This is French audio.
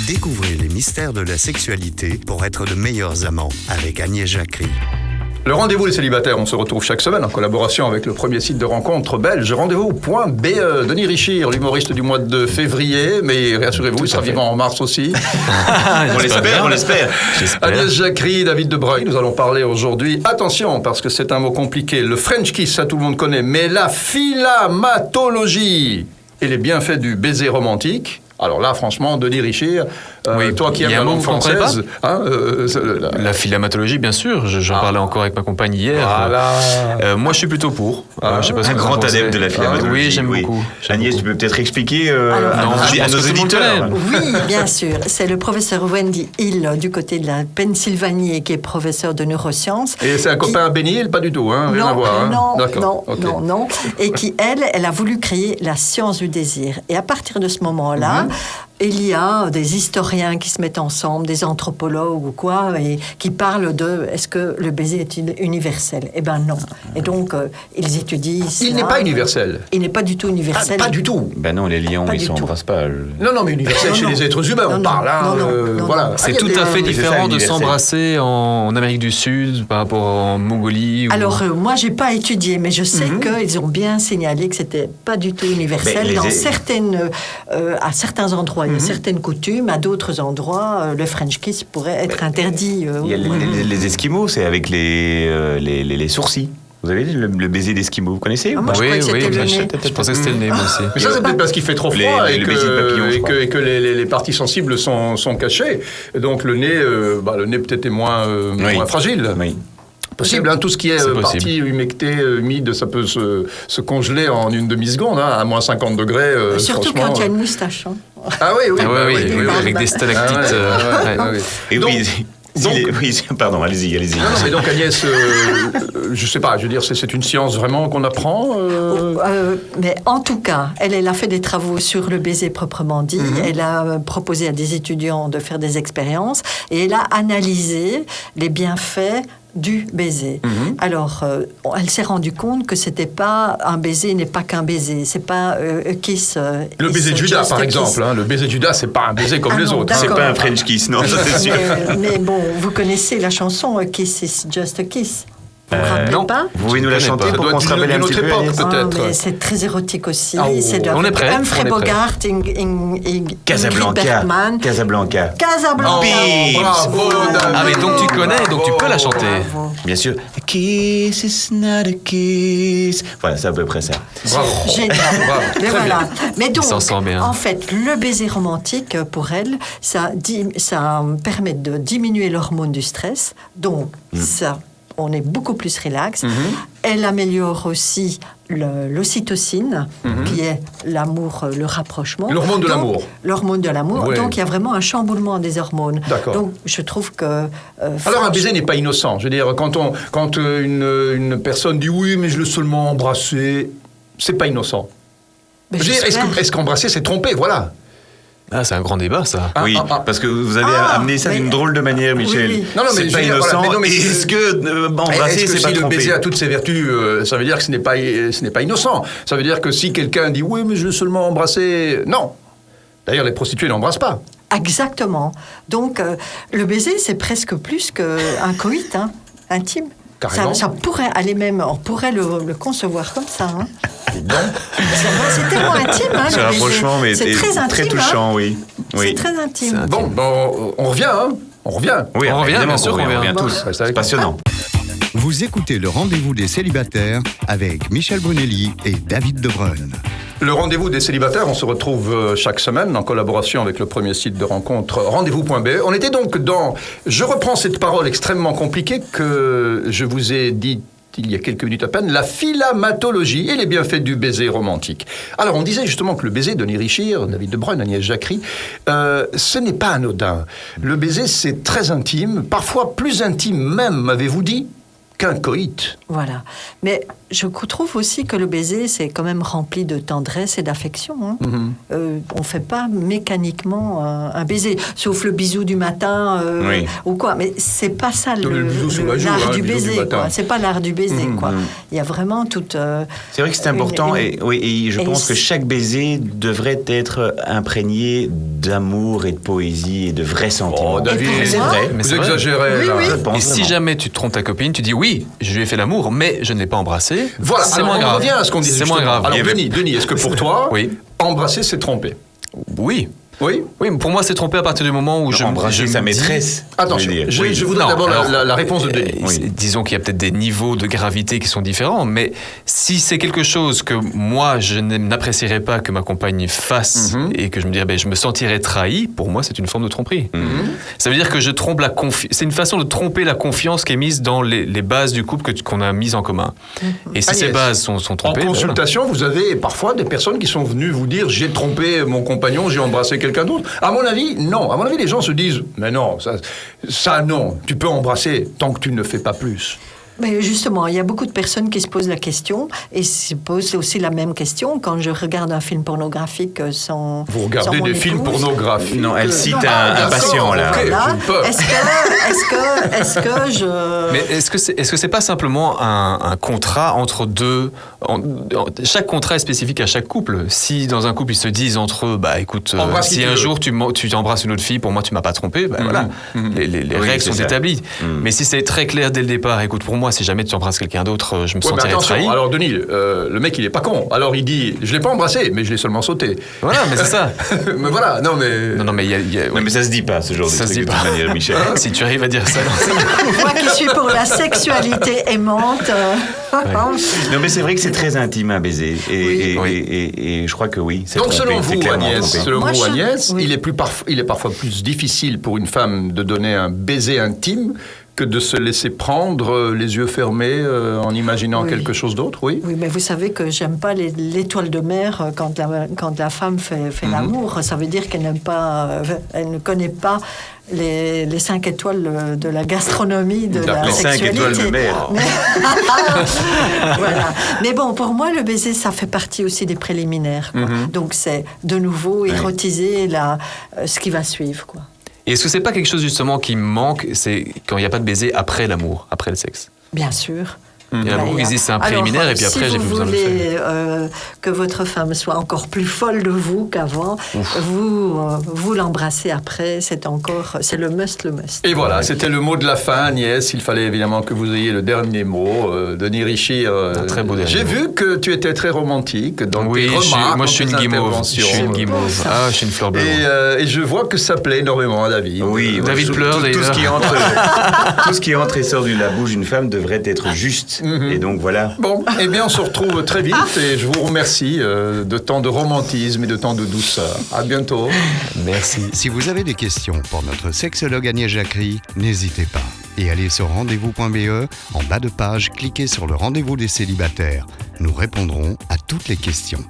Découvrez les mystères de la sexualité pour être de meilleurs amants avec Agnès Jacquerie. Le rendez-vous des célibataires, on se retrouve chaque semaine en collaboration avec le premier site de rencontre belge, rendez-vous.be. Denis Richir, l'humoriste du mois de février, mais rassurez-vous, il sera vivant en mars aussi. on l'espère. Agnès Jacquerie, David De Breuil, nous allons parler aujourd'hui, attention, parce que c'est un mot compliqué, le French kiss, ça tout le monde connaît, mais la philamatologie et les bienfaits du baiser romantique. Alors là, franchement, Denis Richir, toi qui aimes la langue française... La philamatologie, bien sûr. J'en parlais encore avec ma compagne hier. Voilà. Moi, je suis plutôt pour. Je sais pas, un grand adepte de la philamatologie. Oui, j'aime beaucoup. Agnès, tu peux peut-être expliquer à nos éditeurs. Oui, bien sûr. C'est le professeur Wendy Hill du côté de la Pennsylvanie qui est professeur de neurosciences. Et c'est un copain à Benny Hill, pas du tout, hein, rien à voir. Non. Et qui, elle a voulu créer la science du désir. Et à partir de ce moment-là, il y a des historiens qui se mettent ensemble, des anthropologues ou quoi, et qui parlent de est-ce que le baiser est universel ? Eh bien non. Et donc, ils étudient cela. Il n'est pas universel. Il n'est pas du tout universel. Pas du tout. Ben non, les lions, ils ne s'embrassent pas. Non, mais universel chez les êtres humains, on parle. Voilà. C'est tout à fait différent de s'embrasser en Amérique du Sud par rapport en Mongolie. Alors, moi, je n'ai pas étudié, mais je sais qu'ils ont bien signalé que ce n'était pas du tout universel. À certains endroits, il y a certaines coutumes, à d'autres endroits, le French kiss pourrait être interdit. Il y a les Esquimaux, c'est avec les sourcils. Vous avez le baiser d'Esquimaux, vous connaissez? Moi, je croyais que c'était le nez. Je pensais que c'était le nez, moi aussi. Mais ça, c'est peut-être parce qu'il fait trop froid et que les parties sensibles sont cachées. Et donc, le nez peut-être est moins fragile. Oui. Possible, tout ce qui est partie humectée, humide, ça peut se congeler en une demi-seconde, à moins 50 degrés. Surtout quand il y a une moustache. Ah oui, avec des stalactites. Pardon, allez-y. Non, mais donc Agnès, je sais pas, je veux dire, c'est une science vraiment qu'on apprend Mais en tout cas, elle a fait des travaux sur le baiser proprement dit. Elle a proposé à des étudiants de faire des expériences et elle a analysé les bienfaits du baiser. Alors, elle s'est rendue compte que c'était pas un baiser n'est pas qu'un baiser. C'est pas kiss. Le baiser de Judas, par exemple. Le baiser de Judas, c'est pas un baiser comme les autres. C'est pas un French kiss, non, ça c'est sûr. Mais bon, vous connaissez la chanson Kiss is just a kiss. Vous ne vous rappelez pas? Vous pouvez nous la chanter pour qu'on se rappelle un petit peu, peut-être. Mais c'est très érotique aussi. C'est de on est prêt. Humphrey Bogart et Casablanca. Bravo, mais donc tu connais, donc tu peux la chanter. Bien sûr. A kiss is not a kiss. Voilà, c'est à peu près ça. Bravo. Génial. Mais voilà. Mais donc, bien. en fait, le baiser romantique, pour elle, ça permet de diminuer l'hormone du stress. Donc, on est beaucoup plus relax. Elle améliore aussi l'ocytocine, qui est l'amour, le rapprochement. L'hormone de l'amour. L'hormone de l'amour. Oui. Donc, il y a vraiment un chamboulement des hormones. D'accord. Donc, je trouve que... Alors, un baiser n'est pas innocent. Je veux dire, quand une personne dit « oui, mais je l'ai seulement embrassé », c'est pas innocent. Est-ce qu'embrasser, c'est tromper? Voilà. Ah, c'est un grand débat, ça. Parce que vous avez amené ça d'une drôle de manière, Michel. Oui. Non, mais c'est pas innocent. Est-ce que embrasser, c'est pas si tromper? le baiser a toutes ses vertus, ça veut dire que ce n'est pas innocent. Ça veut dire que si quelqu'un dit « oui, mais je l'ai seulement embrassé », non. D'ailleurs, les prostituées n'embrassent pas. Exactement. Donc, le baiser, c'est presque plus qu'un coït, intime. Ça pourrait aller même, on pourrait le concevoir comme ça. C'est tellement intime. Ce rapprochement, mais c'est très intime. Très touchant, oui. C'est très intime. Bon, on revient, On revient. Oui, on revient, bien sûr, on revient tous. C'est passionnant. Vous écoutez le rendez-vous des célibataires avec Michel Brunelli et David De Breuil. Le rendez-vous des célibataires, on se retrouve chaque semaine en collaboration avec le premier site de rencontre rendez-vous.be. On était donc je reprends cette parole extrêmement compliquée que je vous ai dit il y a quelques minutes à peine, la philamatologie et les bienfaits du baiser romantique. Alors, on disait justement que le baiser, Denis Richir, David De Breuil, Agnès Jacquerie, ce n'est pas anodin. Le baiser, c'est très intime, parfois plus intime même, m'avez-vous dit, qu'un coït. Voilà. Mais je trouve aussi que le baiser, c'est quand même rempli de tendresse et d'affection. Hein. On ne fait pas mécaniquement un baiser, sauf le bisou du matin ou quoi. Mais c'est pas ça l'art du baiser. C'est pas l'art du baiser. Quoi. Il y a vraiment toute... c'est vrai que c'est important. Et je pense que chaque baiser devrait être imprégné d'amour et de poésie et de vrais sentiments. Oh, David, c'est vrai. Vous exagérez. Oui. Et si jamais tu trompes ta copine, tu dis oui, je lui ai fait l'amour, mais je ne l'ai pas embrassé. Voilà, c'est alors moins grave. On revient à ce qu'on disait. C'est moins grave. Alors Denis, est-ce que pour toi, embrasser, c'est tromper? Oui. Oui, pour moi, c'est tromper à partir du moment où embrasser sa maîtresse. Attention, je voudrais d'abord la réponse de Denis. Disons qu'il y a peut-être des niveaux de gravité qui sont différents, mais si c'est quelque chose que moi, je n'apprécierais pas que ma compagne fasse et que je me dirais, je me sentirais trahi, pour moi, c'est une forme de tromperie. Ça veut dire que je trompe c'est une façon de tromper la confiance qui est mise dans les bases du couple qu'on a mises en commun. Et si ces bases sont trompées... En consultation, vous avez parfois des personnes qui sont venues vous dire, j'ai trompé mon compagnon, j'ai embrassé quelqu'un d'autre. À mon avis, non. À mon avis, les gens se disent, mais non, ça non. Tu peux embrasser tant que tu ne fais pas plus. Mais justement, il y a beaucoup de personnes qui se posent la question, et se posent aussi la même question quand je regarde un film pornographique sans. Vous regardez des films pornographiques? Non, elle cite un patient là. Okay, Est-ce que je. Mais est-ce que c'est pas simplement un contrat entre deux? Chaque contrat est spécifique à chaque couple. Si dans un couple ils se disent entre eux, écoute, si un jour tu embrasses une autre fille, pour moi tu m'as pas trompé, voilà, les règles sont établies. Mais si c'est très clair dès le départ, écoute, pour moi, si jamais tu embrasses quelqu'un d'autre, je me sentirais trahi. Alors Denis, le mec il est pas con. Alors il dit, je l'ai pas embrassé, mais je l'ai seulement sauté. Voilà, mais c'est ça. Mais voilà, non mais. Non, mais mais ça se dit pas ce genre de truc de toute manière, Michel. Si tu arrives à dire ça. Moi qui suis pour la sexualité aimante. Non, mais c'est vrai que c'est très intime un baiser, et je crois que oui. Donc selon vous, Agnès, oui. il est parfois plus difficile pour une femme de donner un baiser intime que de se laisser prendre les yeux fermés en imaginant quelque chose d'autre, oui. Oui, mais vous savez que j'aime pas l'étoile de mer quand la femme fait l'amour. Ça veut dire qu'elle n'aime pas, elle ne connaît pas les 5 étoiles de la gastronomie, de la sexualité. Les 5 étoiles de mer. Voilà. Mais bon, pour moi, le baiser, ça fait partie aussi des préliminaires. Quoi. Donc c'est de nouveau érotiser ce qui va suivre, quoi. Et est-ce que c'est pas quelque chose justement qui manque, c'est quand il n'y a pas de baiser après l'amour, après le sexe? Bien sûr. Il y a beaucoup qui disent c'est un préliminaire et puis après j'ai plus besoin de le faire. Si vous voulez que votre femme soit encore plus folle de vous qu'avant, vous l'embrassez après, c'est le must. Et voilà, c'était le mot de la fin, Agnès. Il fallait évidemment que vous ayez le dernier mot. Denis Richir, un très beau dernier mot. J'ai vu que tu étais très romantique dans tes remarques, moi je suis une guimauve. Je suis une guimauve. Je suis une fleur bleue. Et je vois que ça plaît énormément à David. Oui, David pleure d'ailleurs. Tout ce qui entre et sort de la bouche d'une femme devrait être juste. Et donc voilà. Bon, eh bien on se retrouve très vite et je vous remercie de tant de romantisme et de tant de douceur. À bientôt. Merci. Si vous avez des questions pour notre sexologue Agnès Jacquerie, n'hésitez pas. Et allez sur rendez-vous.be, en bas de page, cliquez sur le rendez-vous des célibataires. Nous répondrons à toutes les questions.